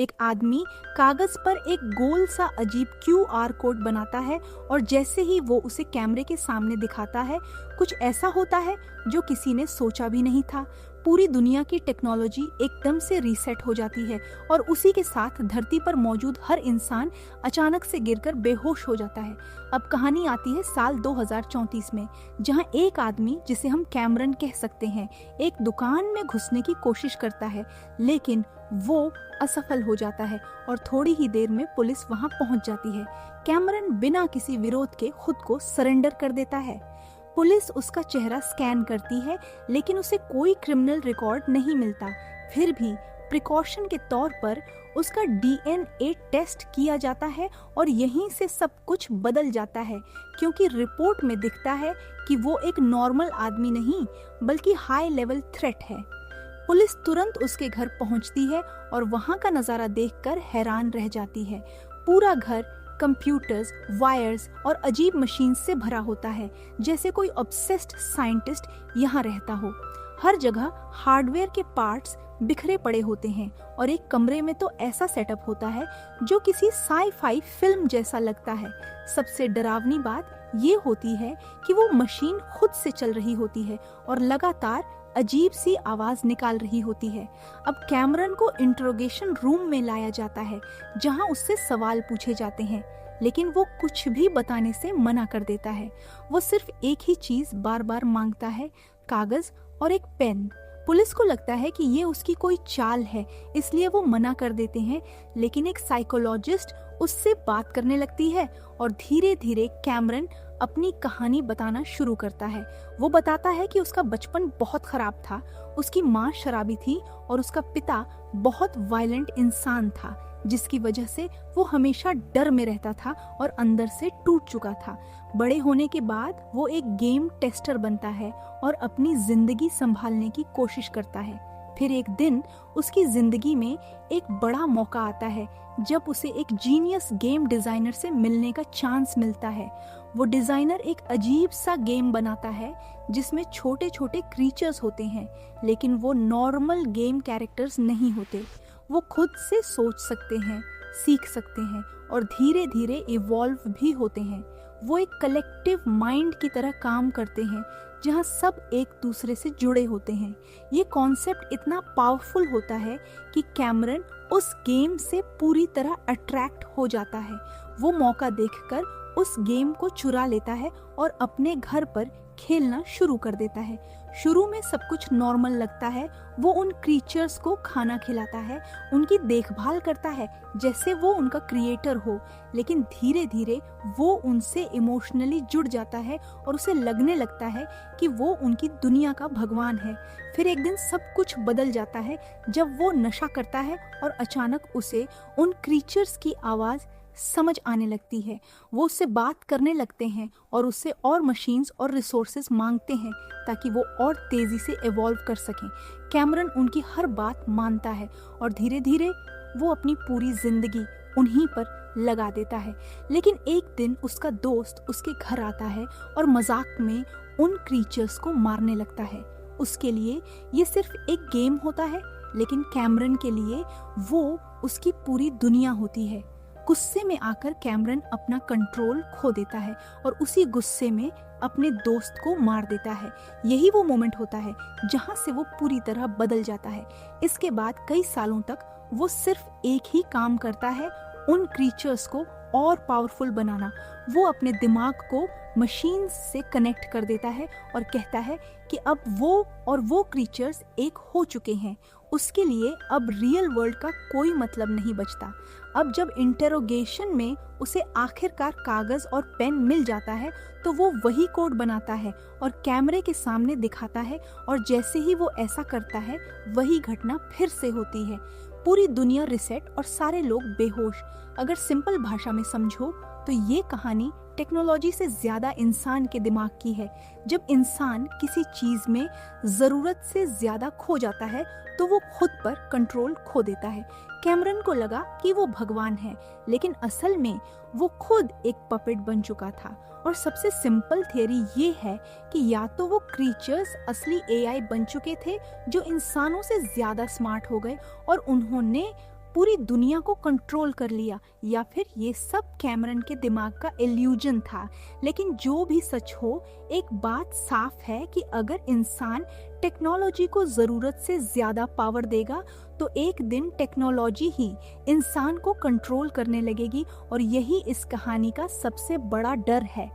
एक आदमी कागज पर एक गोल सा अजीब QR कोड बनाता है और जैसे ही वो उसे कैमरे के सामने दिखाता है, कुछ ऐसा होता है जो किसी ने सोचा भी नहीं था। पूरी दुनिया की टेक्नोलॉजी एकदम से रीसेट हो जाती है और उसी के साथ धरती पर मौजूद हर इंसान अचानक से गिरकर बेहोश हो जाता है। अब कहानी आती है साल 2034 में, जहां एक आदमी, जिसे हम कैमरन कह सकते हैं, एक दुकान में घुसने की कोशिश करता है, लेकिन वो असफल हो जाता है और थोड़ी ही देर में पुलिस वहां पहुंच जाती है। कैमरन बिना किसी विरोध के खुद को सरेंडर कर देता है। पुलिस उसका चेहरा स्कैन करती है, लेकिन उसे कोई क्रिमिनल रिकॉर्ड नहीं मिलता। फिर भी प्रिकॉशन के तौर पर उसका DNA टेस्ट किया जाता है और यहीं से सब कुछ बदल जाता है, क्योंकि रिपोर्ट में दिखता है कि वो एक नॉर्मल आदमी नहीं बल्कि हाई लेवल थ्रेट है। पुलिस तुरंत उसके घर पहुंचती है और वहां का नजारा देखकर हैरान रह जाती है। पूरा घर कंप्यूटर्स, वायर्स और अजीब मशीन से भरा होता है, जैसे कोई ऑब्सेस्ड साइंटिस्ट यहाँ रहता हो। हर जगह हार्डवेयर के पार्ट्स बिखरे पड़े होते हैं और एक कमरे में तो ऐसा सेटअप होता है जो किसी साई-फाई फिल्म जैसा लगता है। सबसे डरावनी बात ये होती है कि वो मशीन खुद से चल रही होती है और लगातार अजीब सी आवाज निकाल रही होती है। अब कैमरन को इंट्रोगेशन रूम में लाया जाता है, जहां उससे सवाल पूछे जाते हैं, लेकिन वो कुछ भी बताने से मना कर देता है। वो सिर्फ एक ही चीज बार बार मांगता है, कागज और एक पेन। पुलिस को लगता है कि ये उसकी कोई चाल है, इसलिए वो मना कर देते हैं, लेकिन एक साइकोलॉजिस्ट उससे बात करने लगती है और धीरे धीरे कैमरन अपनी कहानी बताना शुरू करता है। वो बताता है कि उसका बचपन बहुत खराब था, उसकी माँ शराबी थी और उसका पिता बहुत वायलेंट इंसान था, जिसकी वजह से वो हमेशा डर में रहता था और अंदर से टूट चुका था। बड़े होने के बाद वो एक गेम टेस्टर बनता है और अपनी जिंदगी संभालने की कोशिश करता है। फिर एक दिन उसकी जिंदगी में एक बड़ा मौका आता है, जब उसे एक जीनियस गेम डिजाइनर से मिलने का चांस मिलता है। वो डिजाइनर एक अजीब सा गेम बनाता है जिसमें छोटे छोटे क्रीचर्स होते हैं, लेकिन वो नॉर्मल गेम कैरेक्टर्स नहीं होते। वो खुद से सोच सकते हैं, सीख सकते हैं और धीरे धीरे इवॉल्व भी होते हैं। वो एक कलेक्टिव माइंड की तरह काम करते हैं, जहाँ सब एक दूसरे से जुड़े होते हैं। ये कॉन्सेप्ट इतना पावरफुल होता है कि कैमरन उस गेम से पूरी तरह अट्रैक्ट हो जाता है। वो मौका देखकर उस गेम को चुरा लेता है और अपने घर पर खेलना शुरू कर देता है। शुरू में सब कुछ नॉर्मल लगता है। वो उन क्रीचर्स को खाना खिलाता है, उनकी देखभाल करता है जैसे वो उनका क्रिएटर हो, लेकिन धीरे धीरे वो उनसे इमोशनली जुड़ जाता है और उसे लगने लगता है कि वो उनकी दुनिया का भगवान है। फिर एक दिन सब कुछ बदल जाता है जब वो नशा करता है और अचानक उसे उन क्रीचर्स की आवाज समझ आने लगती है। वो उससे बात करने लगते हैं और उससे और मशीन्स और रिसोर्सेज मांगते हैं ताकि वो और तेजी से इवॉल्व कर सकें। कैमरन उनकी हर बात मानता है और धीरे धीरे वो अपनी पूरी जिंदगी उन्हीं पर लगा देता है। लेकिन एक दिन उसका दोस्त उसके घर आता है और मजाक में उन क्रीचर्स को मारने लगता है। उसके लिए ये सिर्फ एक गेम होता है, लेकिन कैमरन के लिए वो उसकी पूरी दुनिया होती है। गुस्से में आकर कैमरन अपना कंट्रोल खो देता है और उसी गुस्से में अपने दोस्त को मार देता है। यही वो मोमेंट होता है जहां से वो पूरी तरह बदल जाता है। इसके बाद कई सालों तक वो सिर्फ एक ही काम करता है, उन क्रीचर्स को और पावरफुल बनाना। वो अपने दिमाग को मशीन से कनेक्ट कर देता है और कहता है कि अब वो और वो क्रीचर्स एक हो चुके हैं। उसके लिए अब रियल वर्ल्ड का कोई मतलब नहीं बचता। अब जब इंटेरोगेशन में उसे आखिरकार कागज और पेन मिल जाता है तो वो वही कोड बनाता है और कैमरे के सामने दिखाता है, और जैसे ही वो ऐसा करता है वही घटना फिर से होती है। पूरी दुनिया रिसेट और सारे लोग बेहोश। अगर सिंपल भाषा में समझो तो ये कहानी टेक्नोलॉजी से ज्यादा इंसान के दिमाग की है। जब इंसान किसी चीज में जरूरत से ज्यादा खो जाता है तो वो खुद पर कंट्रोल खो देता है। कैमरन को लगा कि वो भगवान है, लेकिन असल में वो खुद एक पपेट बन चुका था। और सबसे सिंपल थियरी ये है कि या तो वो क्रीचर्स असली AI बन चुके थे जो इंसानों से ज्यादा स्मार्ट हो गए और उन्होंने पूरी दुनिया को कंट्रोल कर लिया, या फिर ये सब कैमरन के दिमाग का इल्यूजन था। लेकिन जो भी सच हो, एक बात साफ है कि अगर इंसान टेक्नोलॉजी को ज़रूरत से ज़्यादा पावर देगा तो एक दिन टेक्नोलॉजी ही इंसान को कंट्रोल करने लगेगी, और यही इस कहानी का सबसे बड़ा डर है।